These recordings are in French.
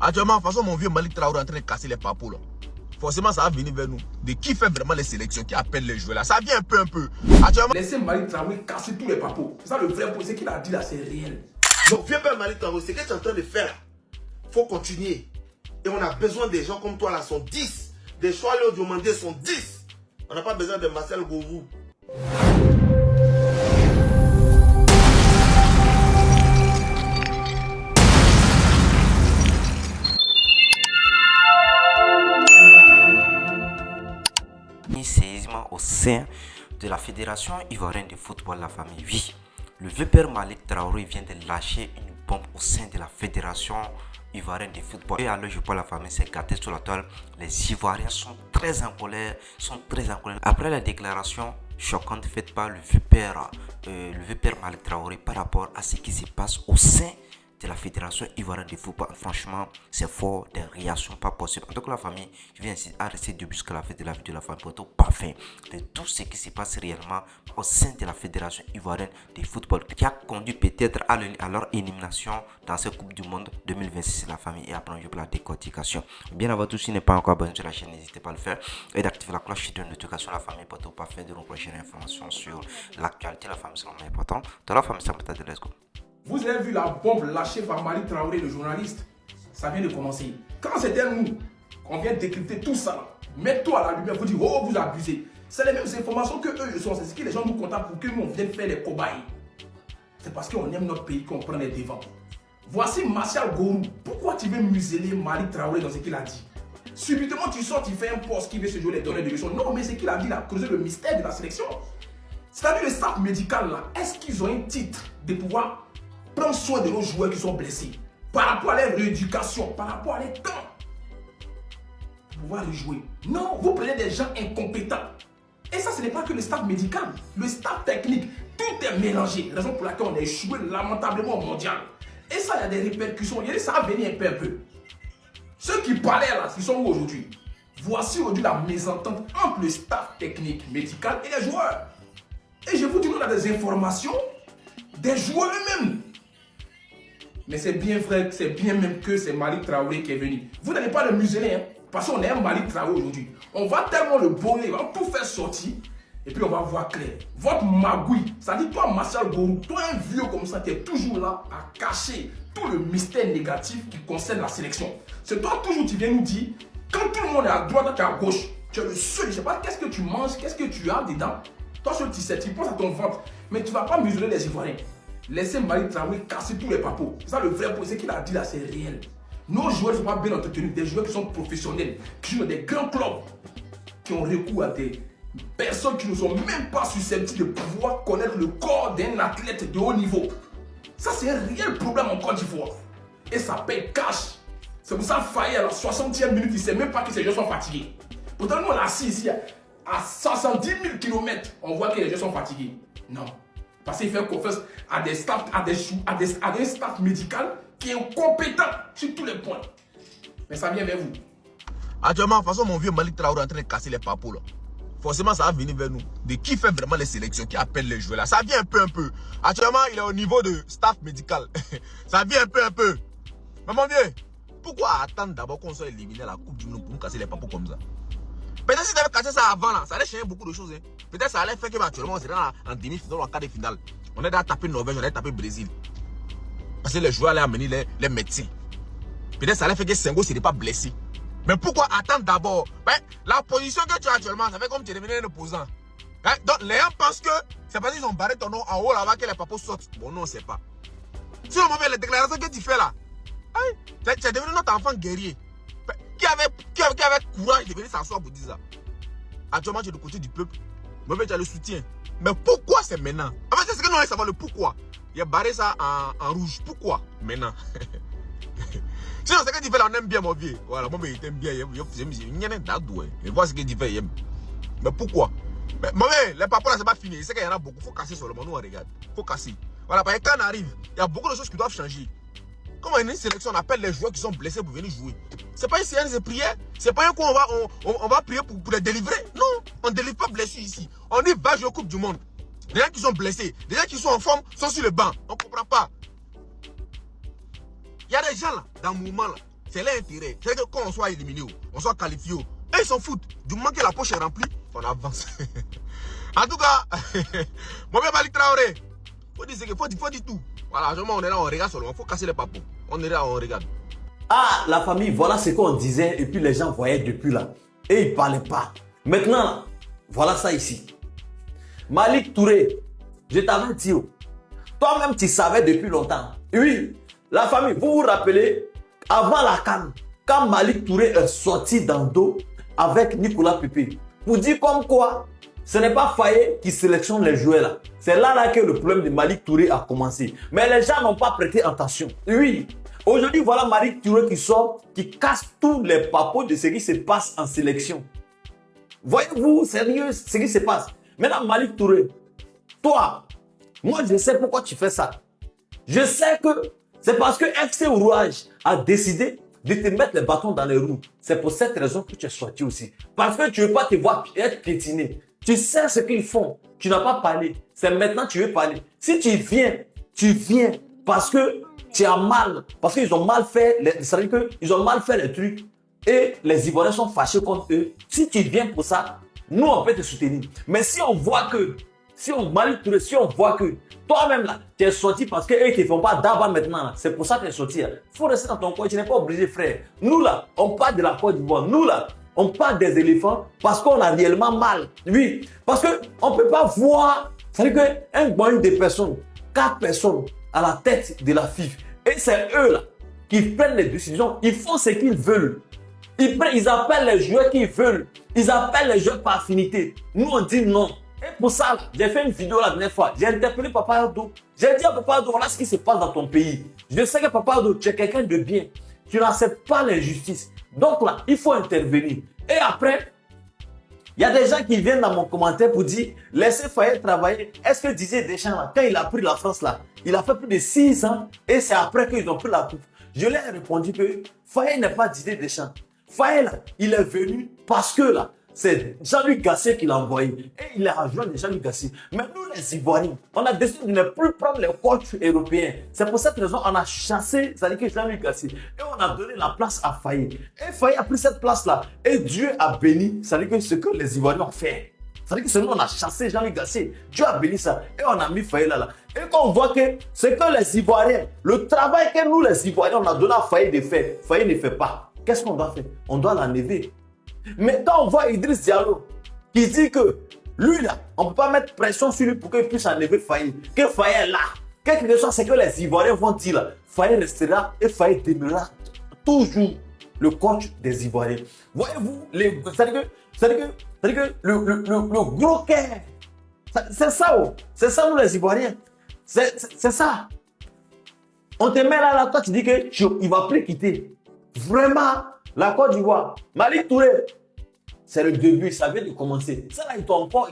Actuellement, de toute façon, mon vieux Malik Traoré est en train de casser les papous là. Forcément, ça va venir vers nous. De qui fait vraiment les sélections, qui appelle les joueurs là. Ça vient un peu. Actuellement, laissez Malik Traoré casser tous les papous. C'est ça le vrai point, ce qu'il a dit là, c'est réel. Donc, viens pas Malik Traoré, c'est ce que tu es en train de faire. Faut continuer. Et on a besoin des gens comme toi là, sont 10. Des choix là, Diomandé sont 10. On n'a pas besoin de Marcel Gourou. Séisme au sein de la Fédération ivoirienne de football, la famille. Oui, le vieux père Malik Traoré vient de lâcher une bombe au sein de la Fédération ivoirienne de football. Et alors, je parle la famille, c'est gâté sur la toile. Les Ivoiriens sont très en colère, Après la déclaration choquante faite par le vieux père Malik Traoré par rapport à ce qui se passe au sein de la Fédération ivoirienne de football. Franchement, c'est fort, des réactions pas possibles. En tout cas, la famille, je viens ici arrêter de busquer la fête de la vie de la famille pour tout parfait de tout ce qui se passe réellement au sein de la Fédération ivoirienne de football qui a conduit peut-être à leur élimination dans cette Coupe du Monde 2026. La famille et après, je pour la décortication. Bien avant tout, si n'est pas encore abonné sur la chaîne, n'hésitez pas à le faire et d'activer la cloche de notification. La famille pour tout parfait de nos prochaines informations sur l'actualité. La famille, c'est le plus important. Dans la famille, c'est un de let's go. Vous avez vu la bombe lâchée par Malik Traoré, le journaliste. Ça vient de commencer. Quand c'était nous, qu'on vient décrypter tout ça, mettez-toi à la lumière, vous dites, oh, vous abusez. C'est les mêmes informations que eux, c'est ce que les gens nous contactent pour que nous, on vienne faire les cobayes. C'est parce qu'on aime notre pays qu'on prend les devants. Voici Martial Gourou. Pourquoi tu veux museler Malik Traoré dans ce qu'il a dit? Subitement, tu sors, tu fais un poste qui veut se jouer les données de leçons. Non, mais ce qu'il a dit, il a creusé le mystère de la sélection. C'est-à-dire le staff médical, là, est-ce qu'ils ont un titre de pouvoir prendre soin de nos joueurs qui sont blessés par rapport à leur rééducation, par rapport à leur temps pour pouvoir les jouer? Non, vous prenez des gens incompétents. Et ça, ce n'est pas que le staff médical, le staff technique, tout est mélangé. Raison pour laquelle on a échoué lamentablement au mondial. Et ça, il y a des répercussions. Ça va venir un peu. Ceux qui parlaient là, ils sont où aujourd'hui? Voici aujourd'hui la mésentente entre le staff technique, médical et les joueurs. Et je vous dis, on a des informations des joueurs eux-mêmes. Mais c'est bien vrai, c'est bien même que c'est Malik Traoré qui est venu. Vous n'allez pas le museler, hein, parce qu'on est un Malik Traoré aujourd'hui. On va tellement le bonner, on va tout faire sortir, et puis on va voir clair. Votre magouille, ça dit toi Martial Gourou, toi un vieux comme ça qui est toujours là à cacher tout le mystère négatif qui concerne la sélection. C'est toi toujours tu viens nous dire, quand tout le monde est à droite, toi tu es à gauche, tu es le seul, je ne sais pas qu'est-ce que tu manges, qu'est-ce que tu as dedans. Toi seul tu sais, tu penses à ton ventre, mais tu ne vas pas museler les Ivoiriens. Laissez Malik Traoré casser tous les papos. C'est ça le vrai point, ce qu'il a dit là, c'est réel. Nos joueurs ne sont pas bien entretenus, des joueurs qui sont professionnels, qui jouent dans des grands clubs, qui ont recours à des personnes qui ne sont même pas susceptibles de pouvoir connaître le corps d'un athlète de haut niveau. Ça, c'est un réel problème en Côte d'Ivoire. Et ça paye cash. C'est pour ça Faye à la 60e minute, il ne sait même pas que ces joueurs sont fatigués. Pourtant, nous, on est assis ici à 70 000 km, on voit que les joueurs sont fatigués. Non. Parce qu'il fait confiance à des staff, à des staff médical qui est compétent sur tous les points. Mais ça vient vers vous. actuellement, de toute façon, mon vieux Malik Traoré est en train de casser les papous là. Forcément, ça va venir vers nous. De qui fait vraiment les sélections, qui appelle les joueurs là. Ça vient un peu. Actuellement, il est au niveau de staff médical. Ça vient un peu. Mais mon vieux, pourquoi attendre d'abord qu'on soit éliminé à la Coupe du Monde pour nous casser les papous comme ça? Peut-être si tu avais cassé ça avant là, ça allait changer beaucoup de choses. Hein. Peut-être ça allait faire qu'actuellement on serait en demi-finale ou en quart de finale. On est déjà tapé Norvège, on est tapé Brésil. Parce que les joueurs allaient amener les médecins. Peut-être ça allait faire que Senghor ne serait pas blessé. Mais pourquoi attendre d'abord? La position que tu as actuellement, ça fait comme tu es devenu un opposant. Donc les gens pensent que c'est parce qu'ils ont barré ton nom en haut là-bas que les papos sortent. Bon, non, on ne sait pas. Si on fait les déclarations que tu fais là, tu es devenu notre enfant guerrier. Qui avait courage de venir s'asseoir pour dire ça? Actuellement, tu es du côté du peuple. Mais tu as le soutien. Mais pourquoi c'est maintenant? En fait, c'est ce que nous allons savoir le pourquoi. Il a barré ça en rouge. Pourquoi maintenant? Sinon, ce que tu fais là, on aime bien mon vieux. Voilà, moi, il t'aime bien. Mais vois ce que tu fais. Mais pourquoi? Mais les papas là, c'est pas fini. C'est qu'il y en a beaucoup. Il faut casser seulement. Nous, on regarde. Il faut casser. Voilà, parce que quand on arrive, il y a beaucoup de choses qui doivent changer. Comment une sélection, on appelle les joueurs qui sont blessés pour venir jouer. C'est pas une séance de prière. C'est pas un coup on va prier pour les délivrer. Non, on ne délivre pas blessés ici. On dit va jouer au Coupe du Monde. Des gens qui sont blessés, des gens qui sont en forme sont sur le banc. On ne comprend pas. Il y a des gens là, dans le mouvement là. C'est leur intérêt. C'est que quand on soit éliminé, on soit qualifié, et ils s'en foutent. Du moment que la poche est remplie, on avance. En tout cas, mon bien Malick Traoré, faut dire tout. Voilà, on est là, on regarde seulement. Il faut casser les papous. On est là, on regarde. Ah, la famille, voilà ce qu'on disait et puis les gens voyaient depuis là. Et ils ne parlaient pas. Maintenant, voilà ça ici. Malick Touré, je t'avais dit, toi-même tu savais depuis longtemps. Oui, la famille, vous vous rappelez, avant la CAN, quand Malick Touré est sorti dans le dos avec Nicolas Pepe, pour dire comme quoi, ce n'est pas Faye qui sélectionne les joueurs là. C'est là que le problème de Malick Touré a commencé. Mais les gens n'ont pas prêté attention. Oui, aujourd'hui, voilà Malick Touré qui sort, qui casse tous les papos de ce qui se passe en sélection. Voyez-vous, sérieux, ce qui se passe. Maintenant, Malick Touré, toi, moi je sais pourquoi tu fais ça. Je sais que c'est parce que FC Rouage a décidé de te mettre les bâtons dans les roues. C'est pour cette raison que tu es sorti aussi. Parce que tu ne veux pas te voir être piétiné. Tu sais ce qu'ils font. Tu n'as pas parlé. C'est maintenant que tu veux parler. Si tu viens parce que tu as mal. Parce qu'ils ont mal fait. C'est-à-dire qu'ils ont mal fait les trucs. Et les Ivoiriens sont fâchés contre eux. Si tu viens pour ça, nous on peut te soutenir. Mais si on voit que, si on voit que toi-même là, tu es sorti parce qu'eux ils ne te font pas d'abord maintenant. C'est pour ça que tu es sorti. Il faut rester dans ton coin. Tu n'es pas obligé, frère. Nous là, on parle de la Côte d'Ivoire. Nous là, on parle des éléphants parce qu'on a réellement mal. Oui, parce qu'on ne peut pas voir. C'est-à-dire qu'un groupe de personnes, 4 personnes à la tête de la FIFA. Et c'est eux là qui prennent les décisions. Ils font ce qu'ils veulent. Ils appellent les joueurs qu'ils veulent. Ils appellent les joueurs par affinité. Nous, on dit non. Et pour ça, j'ai fait une vidéo la dernière fois. J'ai interpellé Papa Ardo. J'ai dit à Papa Ardo, voilà ce qui se passe dans ton pays. Je sais que Papa Ardo, tu es quelqu'un de bien. Tu n'acceptes pas l'injustice. Donc là, il faut intervenir. Et après, il y a des gens qui viennent dans mon commentaire pour dire, laissez Faye travailler. Est-ce que Didier Deschamps, là, quand il a pris la France, là, il a fait plus de 6 ans et c'est après qu'ils ont pris la coupe. Je leur ai répondu que Faye n'est pas Didier Deschamps. Faye, là, il est venu parce que là, c'est Jean-Luc Gassier qui l'a envoyé. Et il a rejoint Jean-Luc Gassier. Mais nous, les Ivoiriens, on a décidé de ne plus prendre les coachs européens. C'est pour cette raison qu'on a chassé Jean-Luc Gassier. Et on a donné la place à Faye. Et Faye a pris cette place-là. Et Dieu a béni, c'est-à-dire que ce que les Ivoiriens ont fait. C'est-à-dire que c'est nous, on a chassé Jean-Luc Gassier. Dieu a béni ça. Et on a mis Faye là. Et quand on voit que c'est que les Ivoiriens, le travail que nous, les Ivoiriens, on a donné à Faye de faire, Faye ne fait pas. Qu'est-ce qu'on doit faire? On doit l'enlever. Mais quand on voit Idriss Diallo qui dit que lui là, on ne peut pas mettre pression sur lui pour qu'il puisse enlever Faye, que Faye est là, quelque que soit ce que les Ivoiriens vont dire là, Faye restera et Faye demeurera toujours le coach des Ivoiriens. Voyez-vous, c'est-à-dire que le gros cœur, c'est ça, c'est ça nous les Ivoiriens, c'est ça. On te met là, toi tu dis qu'il ne va plus quitter. Vraiment, la Côte d'Ivoire, Malick Touré, c'est le début, ça vient de commencer. Ça là, il t'a encore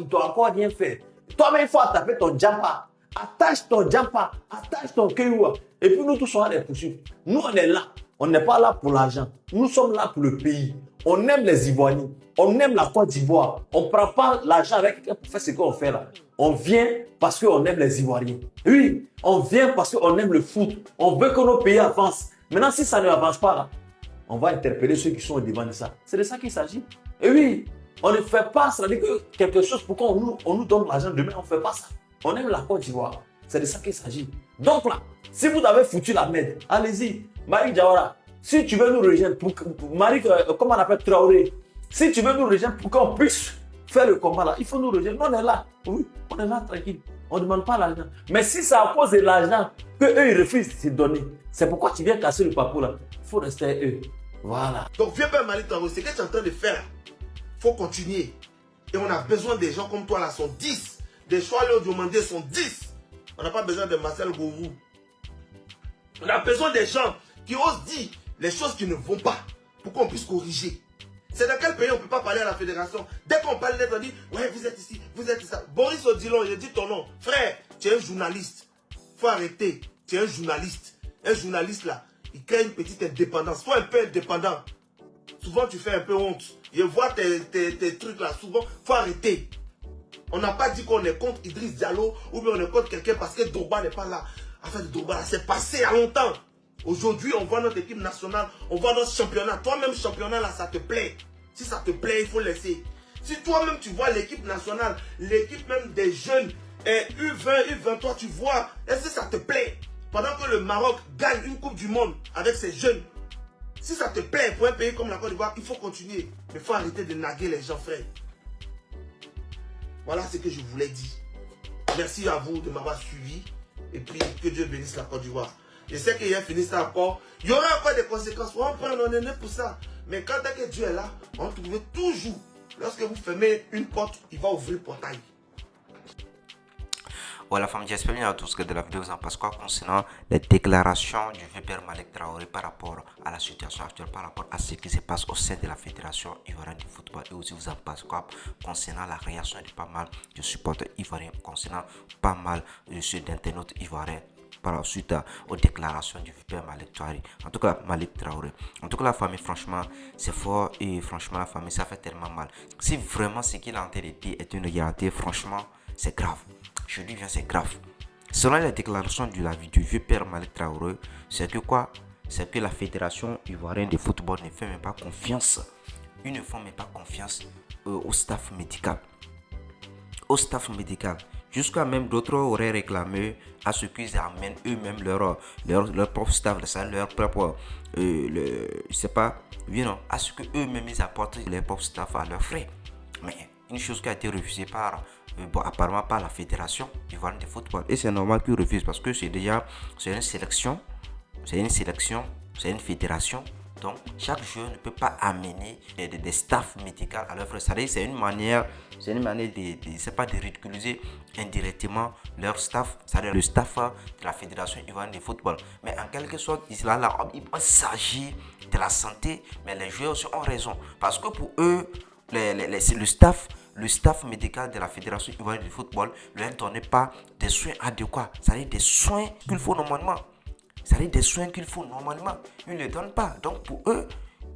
rien fait. Toi-même, il faut attaquer ton jumper. Attache ton jumper, attache ton kewa. Et puis nous tous, on a des poursuivre. Nous, on est là. On n'est pas là pour l'argent. Nous sommes là pour le pays. On aime les Ivoiriens. On aime la Côte d'Ivoire. On ne prend pas l'argent avec quelqu'un pour faire ce qu'on fait là. On vient parce qu'on aime les Ivoiriens. Oui, on vient parce qu'on aime le foot. On veut que nos pays avancent. Maintenant, si ça ne avance pas là, on va interpeller ceux qui sont au devant de ça. C'est de ça qu'il s'agit. Et oui, on ne fait pas ça. C'est-à-dire que quelque chose pour qu'on nous donne l'argent demain, on ne fait pas ça. On aime la Côte d'Ivoire. C'est de ça qu'il s'agit. Donc là, si vous avez foutu la merde, allez-y. Malick Diawara, si tu veux nous rejoindre, comment on appelle Traoré, si tu veux nous rejoindre pour qu'on puisse faire le combat là, il faut nous rejoindre. Nous, on est là. Oui, on est là tranquille. On ne demande pas l'argent. Mais si c'est à cause de l'argent qu'eux, ils refusent de se donner, c'est pourquoi tu viens casser le papou là. Il faut rester à eux. Voilà. Donc viens pas Malick Traoré, ce que tu es en train de faire, il faut continuer. Et on a besoin des gens comme toi là, sont 10. Des choix là du Mandé sont 10. On n'a pas besoin de Marcel Govou. On a besoin des gens qui osent dire les choses qui ne vont pas pour qu'on puisse corriger. C'est dans quel pays on ne peut pas parler à la fédération? Dès qu'on parle, on dit ouais, vous êtes ici, vous êtes ça. Boris Odilon, il dit ton nom. Frère, tu es un journaliste. Il faut arrêter. Tu es un journaliste. Un journaliste là, il crée une petite indépendance. Sois un peu indépendant. Souvent, tu fais un peu honte. Je vois tes trucs là. Souvent, il faut arrêter. On n'a pas dit qu'on est contre Idriss Diallo ou bien on est contre quelqu'un parce que Drogba n'est pas là. Affaire de Drogba, c'est passé il y a longtemps. Aujourd'hui, on voit notre équipe nationale, on voit notre championnat. Toi-même, championnat, là, ça te plaît. Si ça te plaît, il faut laisser. Si toi-même, tu vois l'équipe nationale, l'équipe même des jeunes, U20, U23, tu vois, est-ce que ça te plaît? Pendant que le Maroc gagne une Coupe du Monde avec ses jeunes. Si ça te plaît pour un pays comme la Côte d'Ivoire, il faut continuer. Mais il faut arrêter de naguer les gens, frère. Voilà ce que je voulais dire. Merci à vous de m'avoir suivi. Et puis, que Dieu bénisse la Côte d'Ivoire. Je sais qu'il y a fini ça encore. Il y aura encore des conséquences. On va prendre un aîné pour ça. Mais quand que Dieu est là, on va trouver toujours. Lorsque vous fermez une porte, il va ouvrir le portail. Voilà, femme, j'espère bien à tous que de la vidéo vous en passe quoi concernant les déclarations du vieux père Malick Traoré par rapport à la situation actuelle, par rapport à ce qui se passe au sein de la Fédération ivoirienne de football. Et aussi vous en passe quoi concernant la réaction de pas mal de supporters ivoiriens, concernant pas mal d'internautes ivoiriens par la suite aux déclarations du père Malick Traoré. En tout cas, Malick Traoré. En tout cas, la famille, franchement, c'est fort et franchement, la famille, ça fait tellement mal. Si vraiment ce qu'il a en train de dire est une réalité, franchement, c'est grave. Je dis bien, c'est grave. Selon les déclarations du vieux père Malick Traoré, c'est que quoi? C'est que la Fédération ivoirienne de football ne fait même pas confiance. Ils ne font même pas confiance au staff médical. Au staff médical. Jusqu'à même d'autres auraient réclamé à ce qu'ils amènent eux-mêmes leur propre staff, leur propre, je sais pas, à ce qu'eux-mêmes ils apportent leur propre staff à leurs frais. Mais une chose qui a été refusée par, apparemment par la Fédération ivoirienne de football. Et c'est normal qu'ils refusent parce que c'est une sélection, c'est une fédération. Donc, chaque joueur ne peut pas amener des staffs médicaux à leur frais. C'est une manière de ridiculiser indirectement leur staff, c'est-à-dire le staff de la Fédération ivoirienne de football. Mais en quelque sorte, il s'agit de la santé, mais les joueurs aussi ont raison. Parce que pour eux, le staff médical de la Fédération ivoirienne de football ne leur donnait pas des soins adéquats, c'est-à-dire des soins qu'il faut normalement. C'est-à-dire des soins qu'il faut normalement. Ils ne les donnent pas. Donc pour eux,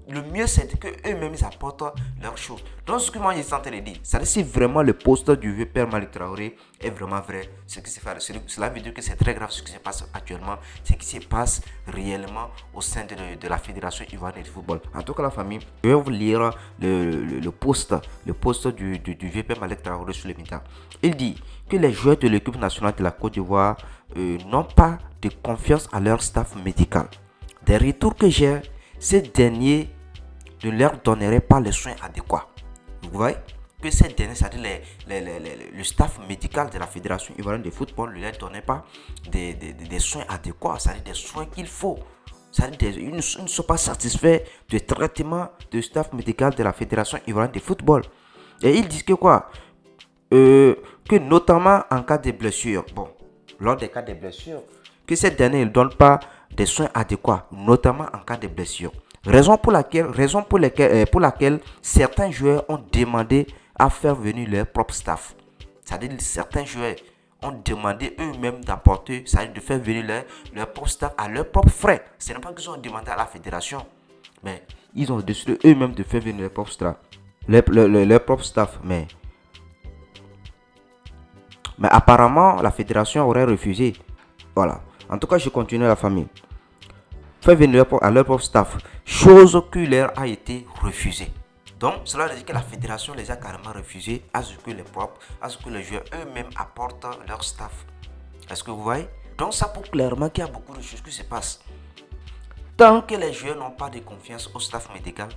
le mieux c'est qu'eux-mêmes ils apportent leurs choses. Donc ce que moi je suis en train de dire, c'est-à-dire si vraiment le poste du vieux père Malick Traoré est vraiment vrai, cela veut dire que c'est très grave ce qui se passe actuellement, ce qui se passe réellement au sein de la Fédération ivoirienne de football. En tout cas la famille, je vais vous lire le post du vieux père Malick Traoré sur les médias. Il dit que les joueurs de l'équipe nationale de la Côte d'Ivoire n'ont pas de confiance à leur staff médical. Des retours que j'ai, ces derniers ne leur donneraient pas les soins adéquats. Vous voyez que ces derniers, c'est-à-dire le staff médical de la Fédération ivoirienne de football ne leur donnait pas des soins adéquats, c'est-à-dire des soins qu'il faut. C'est-à-dire ils ne sont pas satisfaits du traitement du staff médical de la Fédération ivoirienne de football. Et ils disent que quoi? Que notamment en cas de blessure, lors des cas de blessure, que ces derniers ne donnent pas des soins adéquats, notamment en cas de blessure. Raison pour laquelle certains joueurs ont demandé à faire venir leur propre staff. C'est-à-dire certains joueurs ont demandé eux-mêmes d'apporter, c'est-à-dire de faire venir leur propre staff à leurs propres frais. Ce n'est pas qu'ils ont demandé à la fédération, mais ils ont décidé eux-mêmes de faire venir leur propre staff. Leur propre staff, mais apparemment la fédération aurait refusé. Voilà. En tout cas, je continue la famille. Faire venir à leur propre staff, chose qui leur a été refusée. Donc, cela veut dire que la fédération les a carrément refusés à ce que les joueurs eux-mêmes apportent leur staff. Est-ce que vous voyez? Donc, ça prouve clairement qu'il y a beaucoup de choses qui se passent. Tant que les joueurs n'ont pas de confiance au staff médical,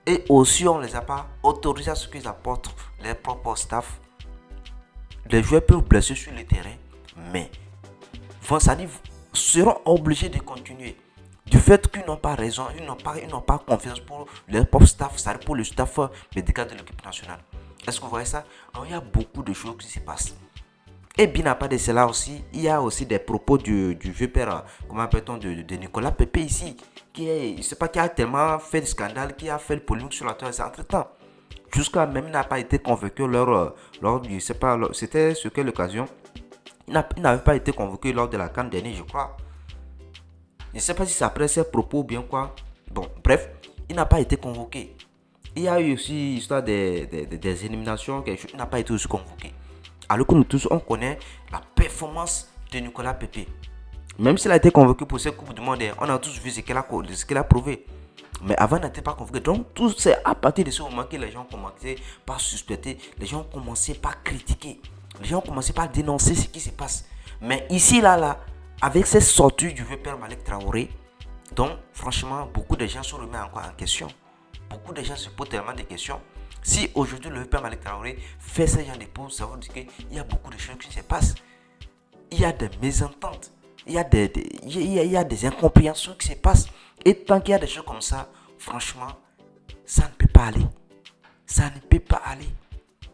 et aussi on ne les a pas autorisés à ce qu'ils apportent leur propre staff, les joueurs peuvent blesser sur le terrain, mais seront obligés de continuer. Du fait qu'ils n'ont pas raison, ils n'ont pas confiance pour leur propre staff, c'est-à-dire pour le staff médical de l'équipe nationale. Est-ce que vous voyez ça? Alors, il y a beaucoup de choses qui se passent. Et bien à part de cela aussi, il y a aussi des propos du vieux père, comment appelle-t-on, de Nicolas Pepe ici, qui a tellement fait de scandale, qui a fait le polémique sur la toile entre-temps. Jusqu'à même il n'a pas été convoqué lors du, c'était sur quelle occasion? Il n'avait pas été convoqué lors de la CAN dernière, je crois. Je ne sais pas si c'est après ses propos ou bien quoi. Bon, bref, il n'a pas été convoqué. Il y a eu aussi l'histoire des éliminations, il n'a pas été aussi convoqué. Alors que nous tous, on connaît la performance de Nicolas Pepe. Même s'il a été convoqué pour cette Coupe du Monde, on a tous vu ce qu'il a prouvé. Mais avant, il n'était pas convoqué. Donc, tout c'est à partir de ce moment que les gens commençaient par suspecter, les gens commençaient par critiquer, les gens commençaient par dénoncer ce qui se passe. Mais ici, là, avec cette sortie du vieux père Malick Traoré, donc, franchement, beaucoup de gens se remettent encore en question. Beaucoup de gens se posent tellement de questions. Si aujourd'hui, le vieux père Malick Traoré fait ce genre de pause, ça veut dire qu'il y a beaucoup de choses qui se passent. Il y a des mésententes. Il y a des incompréhensions qui se passent. Et tant qu'il y a des choses comme ça, franchement, ça ne peut pas aller. Ça ne peut pas aller.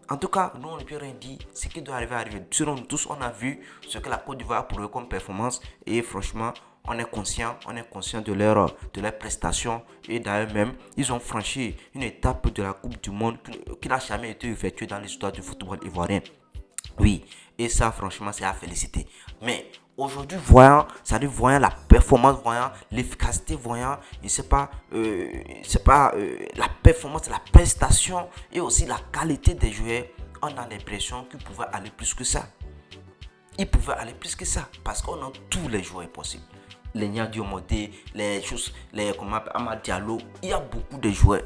En tout cas, nous, on ne peut rien dire. Ce qui doit arriver. Selon nous tous, on a vu ce que la Côte d'Ivoire a prouvé comme performance. Et franchement, on est conscient de leur prestation. Et d'ailleurs même, ils ont franchi une étape de la Coupe du Monde qui n'a jamais été effectuée dans l'histoire du football ivoirien. Oui, et ça, franchement, c'est à féliciter. Mais aujourd'hui, voyant la performance, voyant l'efficacité, voyant, la performance, la prestation et aussi la qualité des joueurs, on a l'impression qu'ils pouvaient aller plus que ça. Ils pouvaient aller plus que ça parce qu'on a tous les joueurs possibles. Les Nia Diomodé, Amad Diallo, il y a beaucoup de joueurs.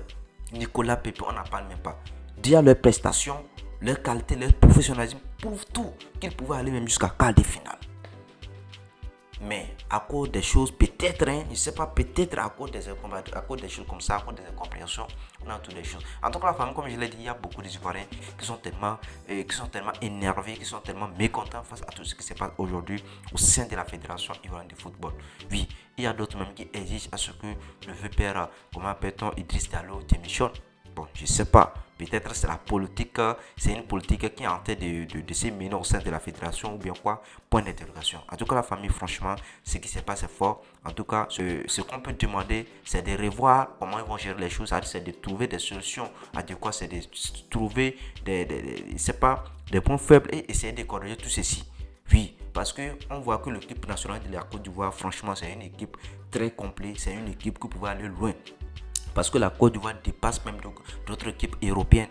Nicolas Pepe, on n'en parle même pas. Déjà leurs prestations, leur qualité, leur professionnalisme prouvent tout qu'ils pouvaient aller même jusqu'à quart de finale. Mais à cause des choses, peut-être, je ne sais pas, peut-être à cause des choses comme ça, à cause des incompréhensions, on a toutes les choses. En tout cas, la famille, comme je l'ai dit, il y a beaucoup d'Ivoiriens qui sont tellement énervés, qui sont tellement mécontents face à tout ce qui se passe aujourd'hui au sein de la Fédération ivoirienne de football. Oui, il y a d'autres même qui exigent à ce que le vieux père, comment appelle-t-on, Idriss Diallo démissionne. Bon, je ne sais pas. Peut-être c'est la politique, c'est une politique qui est en train de se mener au sein de la fédération ou bien quoi, point d'interrogation. En tout cas, la famille, franchement, ce qui se passe est fort. En tout cas, ce qu'on peut demander, c'est de revoir comment ils vont gérer les choses, c'est de trouver des solutions adéquates, c'est de trouver des points faibles et essayer de corriger tout ceci. Oui, parce qu'on voit que l'équipe nationale de la Côte d'Ivoire, franchement, c'est une équipe très complète, c'est une équipe qui pouvait aller loin. Parce que la Côte d'Ivoire dépasse même d'autres équipes européennes.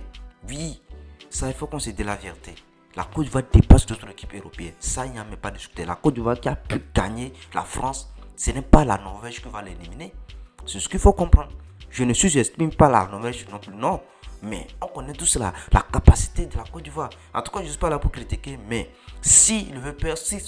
Oui, ça il faut qu'on se dise la vérité. La Côte d'Ivoire dépasse d'autres équipes européennes. Ça, il n'y a même pas de discuter. La Côte d'Ivoire qui a pu gagner la France, ce n'est pas la Norvège qui va l'éliminer. C'est ce qu'il faut comprendre. Je ne sous-estime pas la Norvège non plus, non. Mais on connaît tous la capacité de la Côte d'Ivoire. En tout cas, je ne suis pas là pour critiquer, mais si le vieux père, si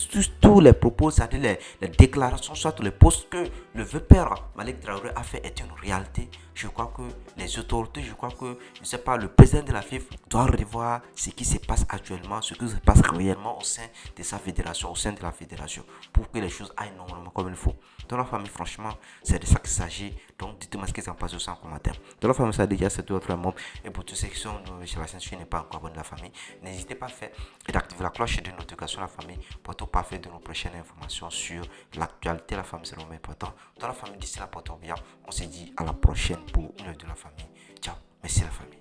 tous les propos, c'est-à-dire les déclarations, soit les posts que le vieux père Malick Traoré a fait est une réalité, je crois que les autorités, je crois que, je ne sais pas, le président de la FIFA doit revoir ce qui se passe actuellement, ce qui se passe réellement au sein de sa fédération, au sein de la fédération, pour que les choses aillent normalement comme il faut. Dans la famille, franchement, c'est de ça qu'il s'agit. Donc, dites-moi ce qui s'en passe aussi en commentaire. Dans la famille, ça a déjà c'est tout autre membres. Et pour tous ceux qui sont sur la chaîne, si vous n'êtes pas encore abonné à la famille, n'hésitez pas à faire et d'activer la cloche de notification de la famille pour tout parfait de nos prochaines informations sur l'actualité. La famille, c'est le moins important. Dans la famille, d'ici là, portez bien. On se dit à la prochaine pour une de la famille. Ciao. Merci la famille.